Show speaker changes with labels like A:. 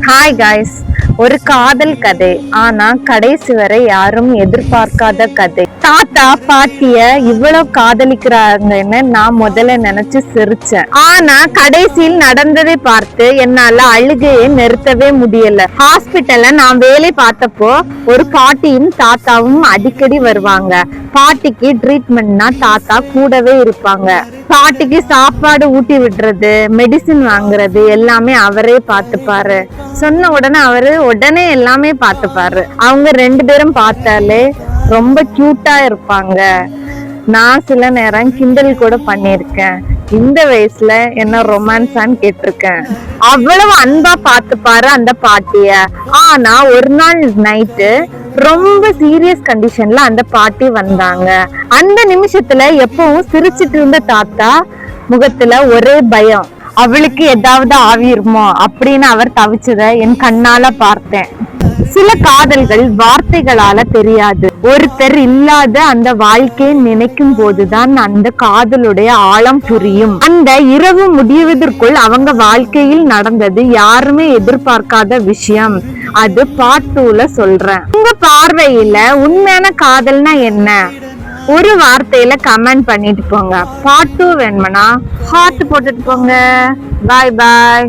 A: Hi guys, ஒரு காதல் கதை. ஆனா கடைசி வரை யாரும் எதிர்பார்க்காத கதை. தாத்தா பாட்டிய இவ்வளவு காதலிக்கிறாங்கன்னு நான் முதல்ல நினைச்சு சிரிச்சேன். ஆனா கடைசியில் நடந்ததை பார்த்து என்னால அழுகையை நிறுத்தவே முடியல. ஹாஸ்பிட்டல்ல நான் வேலை பார்த்தப்போ ஒரு பாட்டியும் தாத்தாவும் அடிக்கடி வருவாங்க. பாட்டிக்கு ட்ரீட்மெண்ட்னா தாத்தா கூடவே இருப்பாங்க. பாட்டிக்கு சாப்பாடு ஊட்டி விடுறது, மெடிசின் வாங்குறது எல்லாமே அவரே பார்த்துப்பாரு. சொன்ன உடனே எல்லாமே பார்த்துப்பாரு. அவங்க ரெண்டு பேரும் பார்த்தாலே ரொம்ப கியூட்டா இருப்பாங்க. நான் சில நேரம் கிண்டல் கூட பண்ணிருக்கேன். இந்த வயசுல என்ன ரொமான்ஸான்னு கேட்டிருக்கேன். அவ்வளவு அன்பா பார்த்துப்பாரு அந்த பாட்டிய. ஆனா ஒரு நாள் நைட்டு ரொம்ப சீரியஸ் கண்டிஷன்ல அந்த பாட்டி வந்தாங்க. அந்த நிமிஷத்துல எப்பவும் சிரிச்சிட்டு இருந்த தாத்தா முகத்துல ஒரே பயம். அவளுக்கு ஏதாவது ஆவிருமோ அப்படின்னு அவர் தவிச்சத என் கண்ணால பார்த்தேன். சில காதல்கள் வார்த்தைகளால தெரியாது. ஒருத்தர் இல்லாத அந்த வாழ்க்கையை நினைக்கும் போதுதான் அந்த காதலுடைய ஆழம் புரியும். அந்த இரவு முடிவதற்குள் அவங்க வாழ்க்கையில் நடந்தது யாருமே எதிர்பார்க்காத விஷயம். அது பார்ட் 2ல சொல்றேன். உங்க பார்வையில உண்மையான காதல்னா என்ன? ஒரு வார்த்தையில கமெண்ட் பண்ணிட்டு போங்க. பார்ட் 2 வேணும்னா ஹார்ட் போட்டுட்டு போங்க. பாய் பாய்.